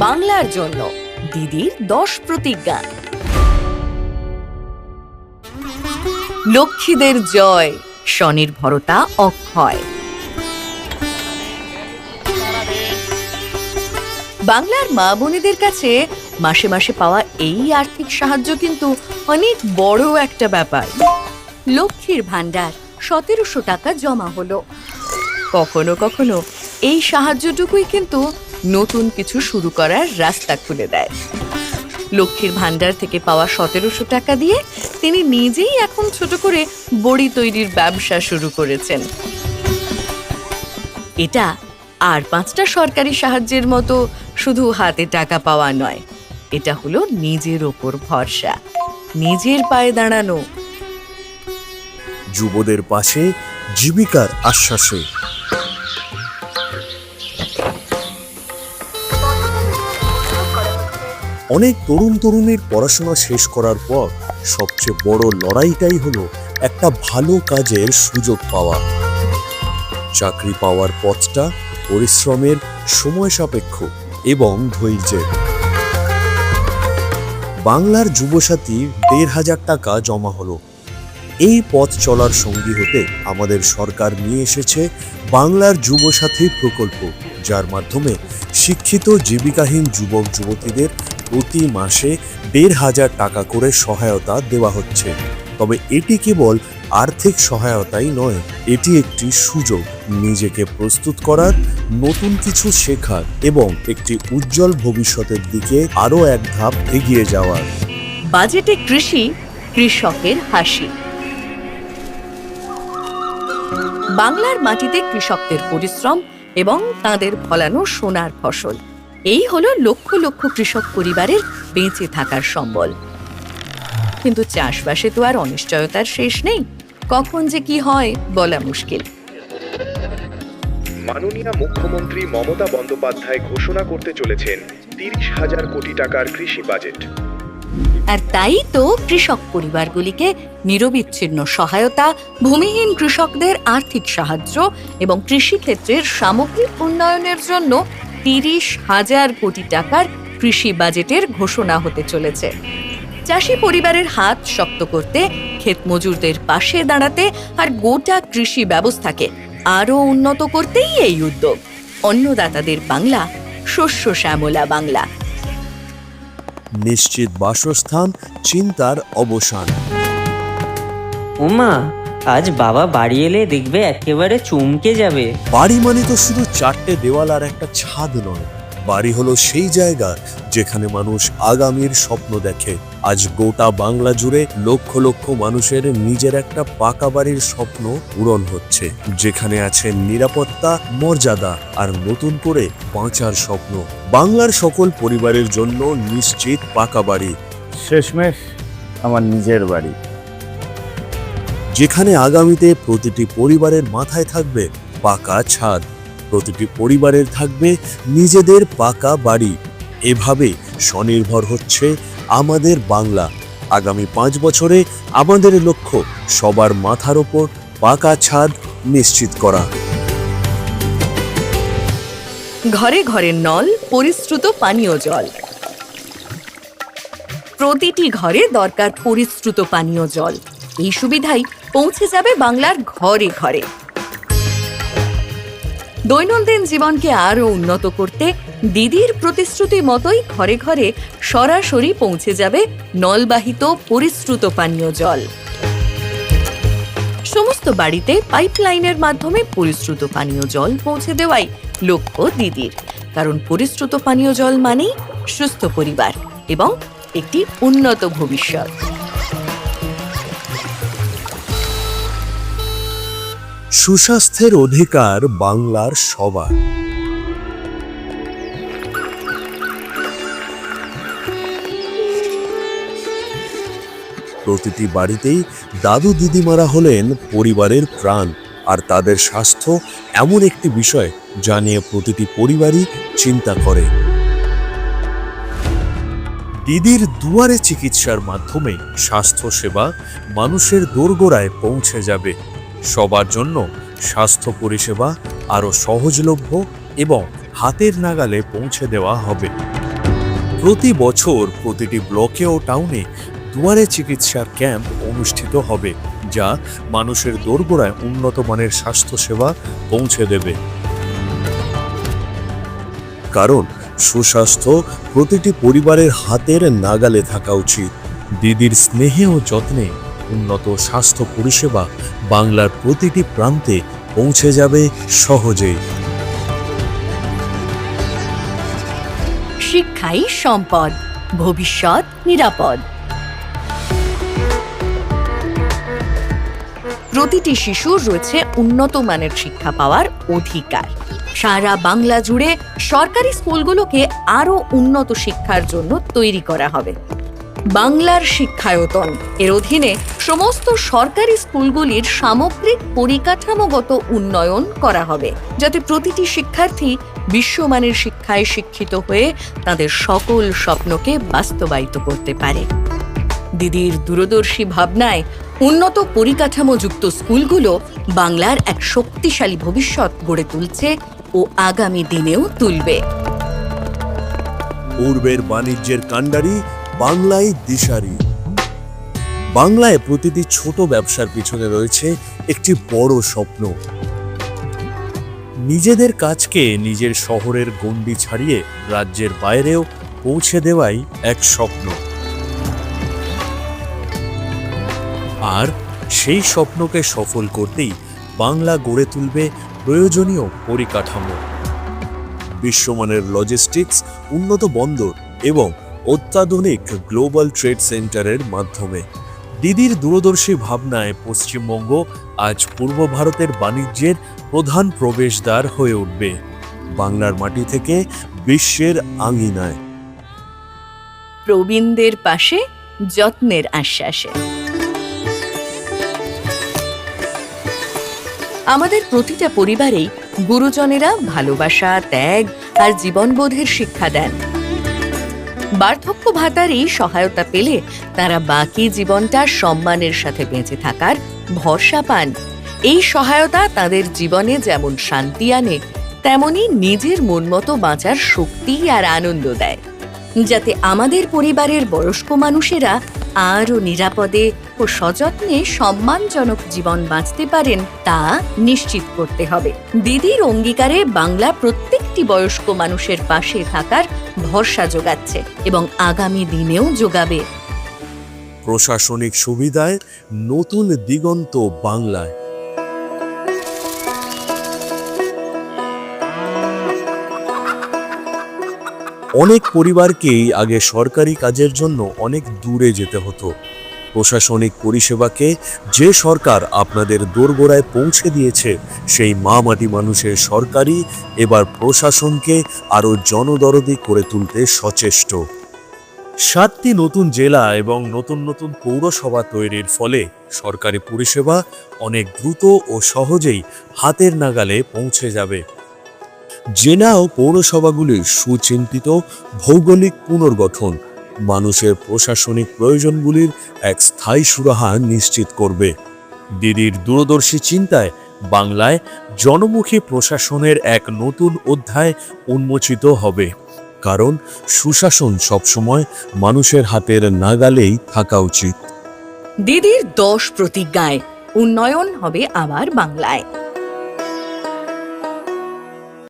বাংলার জন্য দিদির 10 প্রতিজ্ঞা। লক্ষ্মীদের জয়, স্বনির্ভরতা অক্ষয়। বাংলার মা বোনেদের কাছে মাসে মাসে পাওয়া এই আর্থিক সাহায্য কিন্তু অনেক বড় একটা ব্যাপার। লক্ষ্মীর ভান্ডার 1700 টাকা জমা হলো। কখনো কখনো এই সাহায্যটুকুই কিন্তু নতুন কিছু শুরু করার রাস্তা খুলে দেয়। লক্ষ্মীর ভান্ডার থেকে পাওয়া 1700 টাকা দিয়ে তিনি নিজেই এখন ছোট করে বড়ি তৈরির ব্যবসা শুরু করেছেন। এটা আর 5টা সরকারি সাহায্যের মতো শুধু হাতে টাকা পাওয়া নয়, এটা হলো নিজের ওপর ভরসা, নিজের পায়ে দাঁড়ানো। যুবদের পাশে জীবিকার আশ্বাসে। অনেক তরুণ তরুণীর পড়াশোনা শেষ করার পর সবচেয়ে বড় লড়াইটাই হলো একটা ভালো কাজের সুযোগ পাওয়া। চাকরি পাওয়ার পথটা পরিশ্রমের, সময় সাপেক্ষ এবং ধৈর্যের। বাংলার যুবসাথী 1500 টাকা জমা হলো। এই পথ চলার সঙ্গী হতে আমাদের সরকার নিয়ে এসেছে বাংলার যুবসাথী প্রকল্প, যার মাধ্যমে শিক্ষিত জীবিকাহীন যুবক যুবতীদের প্রতি মাসে 1500 টাকা করে সহায়তা দেওয়া হচ্ছে। তবে এটি কেবল আর্থিক সহায়তাই নয়, এটি একটি সুযোগ নিজেকে প্রস্তুত করার, নতুন কিছু শেখার এবং একটি উজ্জ্বল ভবিষ্যতের দিকে আরও এক ধাপ এগিয়ে যাওয়ার। বাজেটে কৃষি, কৃষকের হাসি। বাংলার মাটিতে কৃষকদের পরিশ্রম এবং তাদের ফলানো সোনার ফসল, এই হলো লক্ষ লক্ষ কৃষক পরিবারের বেঁচে থাকার সম্বল। কিন্তু চাষবাসে তো আর অনিশ্চয়তার শেষ নেই, কখন যে কি হয় বলা মুশকিল। মাননীয় মুখ্যমন্ত্রী মমতা বন্দ্যোপাধ্যায় ঘোষণা করতে চলেছেন 30,000 কোটি টাকার কৃষি বাজেট। আর তাই তো কৃষক পরিবারগুলিকে নিরবিচ্ছিন্ন সহায়তা, ভূমিহীন কৃষকদের আর্থিক সাহায্য এবং কৃষিক্ষেত্রের সামগ্রিক উন্নয়নের জন্য 30,000 কোটি টাকার কৃষি বাজেটের ঘোষণা হতে চলেছে। চাষি পরিবারের হাত শক্ত করতে, ক্ষেত মজুরদের পাশে দাঁড়াতে আর গোটা কৃষি ব্যবস্থাকে আরও উন্নত করতেই এই উদ্যোগ। অন্নদাতাদের বাংলা, শস্য শ্যামলা বাংলা। নিশ্চিত বাসস্থান, চিন্তার অবসান। ওমা, আজ বাবা বাড়ি এলে দেখবে একেবারে চমকে যাবে। বাড়ি মানে তো শুধু 4টে দেওয়াল আর একটা ছাদ নয়, বাড়ি হলো সেই জায়গা যেখানে মানুষ আগামীর স্বপ্ন দেখে। আজ গোটা বাংলা জুড়ে লক্ষ লক্ষ মানুষের নিজের একটা পাকা বাড়ির স্বপ্ন পূরণ হচ্ছে, যেখানে আছে নিরাপত্তা, মর্যাদা আর নতুন করে বাঁচার স্বপ্ন। বাংলার সকল পরিবারের জন্য নিশ্চিত পাকা বাড়ি, শেষমেশ আমার নিজের বাড়ি, যেখানে আগামীতে প্রতিটি পরিবারের মাথায় থাকবে পাকা ছাদ, প্রতিটি পরিবারের থাকবে নিজেদের পাকা বাড়ি। এভাবে স্বনির্ভর হচ্ছে আমাদের বাংলা। আগামী 5 বছরে আমাদের লক্ষ্য সবার মাথার ওপর পাকা ছাদ নিশ্চিত করা। ঘরে ঘরে নল, পরিশ্রুত পানীয় জল। প্রতিটি ঘরে দরকার পরিশ্রুত পানীয় জল। এই সুবিধাই পৌঁছে যাবে বাংলার ঘরে ঘরে। দৈনন্দিন জীবনকে আরো উন্নত করতে দিদির প্রতিশ্রুতি মতোই ঘরে ঘরে সরাসরি পৌঁছে যাবে নলবাহিত পরিশ্রুত পানীয় জল। সমস্ত বাড়িতে পাইপলাইনের মাধ্যমে পরিশ্রুত পানীয় জল পৌঁছে দেওয়াই লক্ষ্য দিদির। কারণ পরিশ্রুত পানীয় জল মানেই সুস্থ পরিবার এবং একটি উন্নত ভবিষ্যৎ। সুস্বাস্থ্যের অধিকার বাংলার সবার। প্রতিটি বাড়িতেই দাদু দিদিমারা হলেন পরিবারের প্রাণ, আর তাদের স্বাস্থ্য এমন একটি বিষয় যা নিয়ে প্রতিটি পরিবারই চিন্তা করে। দিদির দুয়ারে চিকিৎসার মাধ্যমে স্বাস্থ্যসেবা মানুষের দোরগোড়ায় পৌঁছে যাবে। সবার জন্য স্বাস্থ্য পরিষেবা আরও সহজলভ্য এবং হাতের নাগালে পৌঁছে দেওয়া হবে। প্রতি বছর প্রতিটি ব্লকে ও টাউনে দুয়ারে চিকিৎসার ক্যাম্প অনুষ্ঠিত হবে, যা মানুষের দোরগোড়ায় উন্নত মানের স্বাস্থ্যসেবা পৌঁছে দেবে। কারণ সুস্বাস্থ্য প্রতিটি পরিবারের হাতের নাগালে থাকা উচিত। দিদির স্নেহে ও যত্নে উন্নত স্বাস্থ্য পরিষেবা বাংলার প্রতিটি প্রান্তে পৌঁছে যাবে সহজেই। শিক্ষাই সম্পদ, ভবিষ্যৎ নিরাপদ। প্রতিটি শিশুর রয়েছে উন্নত মানের শিক্ষা পাওয়ার অধিকার। সারা বাংলা জুড়ে সরকারি স্কুলগুলোকে আরো উন্নত শিক্ষার জন্য তৈরি করা হবে। বাংলার শিক্ষায়তন এর অধীনে সমস্ত সরকারি স্কুলগুলির সামগ্রিক পরিকাঠামোগত উন্নয়ন করা হবে, যাতে প্রতিটি শিক্ষার্থী বিশ্বমানের শিক্ষায় শিক্ষিত হয়ে তাদের সকল স্বপ্নকে বাস্তবায়িত করতে পারে। দিদির দূরদর্শী ভাবনায় উন্নত পরিকাঠামোযুক্ত স্কুলগুলো বাংলার এক শক্তিশালী ভবিষ্যৎ গড়ে তুলছে ও আগামী দিনেও তুলবে। পূর্বের বাণিজ্যের কাণ্ডারি বাংলায় দিশারি। বাংলায় প্রতিটি ছোট ব্যবসার পিছনে রয়েছে একটি বড় স্বপ্ন। নিজেদের কাজকে নিজের শহরের গণ্ডি ছাড়িয়ে রাজ্যের বাইরেও পৌঁছে দেওয়াই এক স্বপ্ন। আর সেই স্বপ্নকে সফল করতেই বাংলা গড়ে তুলবে প্রয়োজনীয় পরিকাঠামো, বিশ্বমানের লজিস্টিক্স, উন্নত বন্দর এবং অত্যাধুনিক গ্লোবাল ট্রেড সেন্টারের মাধ্যমে। দিদির দূরদর্শী ভাবনায় পশ্চিমবঙ্গ আজ পূর্ব ভারতের বাণিজ্যের প্রধান প্রবেশদ্বার হয়ে উঠবে, বাংলার মাটি থেকে বিশ্বের আঙিনায়। প্রবীণদের পাশে যত্নের আশ্বাসে। আমাদের প্রতিটা পরিবারেই গুরুজনেরা ভালোবাসা, ত্যাগ আর জীবনবোধের শিক্ষা দেন। বার্ধক্য ভাতার এই সহায়তা পেলে তারা বাকি জীবনটা সম্মানের সাথে বেঁচে থাকার ভরসা পান। এই সহায়তা তাদের জীবনে যেমন শান্তি আনে, তেমনি নিজের মন মতো বাঁচার শক্তি আর আনন্দ দেয়। যাতে আমাদের পরিবারের বয়স্ক মানুষেরা আরও নিরাপদে ও সযত্নে সম্মানজনক জীবন বাঁচতে পারেন, তা নিশ্চিত করতে হবে। দিদির অঙ্গীকারে বাংলা প্রত্যেকটি বয়স্ক মানুষের পাশে থাকার ভরসা যোগাচ্ছে এবং আগামী দিনেও যোগাবে। প্রশাসনিক সুবিধায় নতুন দিগন্ত বাংলায়। অনেক পরিবারকেই আগে সরকারি কাজের জন্য অনেক দূরে যেতে হতো। প্রশাসনিক পরিষেবাকে যে সরকার আপনাদের দোরগোড়ায় পৌঁছে দিয়েছে, সেই মা মাটি মানুষের সরকারই এবার প্রশাসনকে আরও জনদরদি করে তুলতে সচেষ্ট। 7টি নতুন জেলা এবং নতুন নতুন পৌরসভা তৈরির ফলে সরকারি পরিষেবা অনেক দ্রুত ও সহজেই হাতের নাগালে পৌঁছে যাবে। জেলা ও পৌরসভাগুলির সুচিন্তিত ভৌগোলিক পুনর্গঠন মানুষের প্রশাসনিক প্রয়োজনগুলির এক স্থায়ী সুরাহা নিশ্চিত করবে। দিদির দূরদর্শী চিন্তায় বাংলায় জনমুখী প্রশাসনের এক নতুন অধ্যায় উন্মোচিত হবে, কারণ সুশাসন সবসময় মানুষের হাতের নাগালেই থাকা উচিত। দিদির 10 প্রতিজ্ঞায় উন্নয়ন হবে আবার বাংলায়।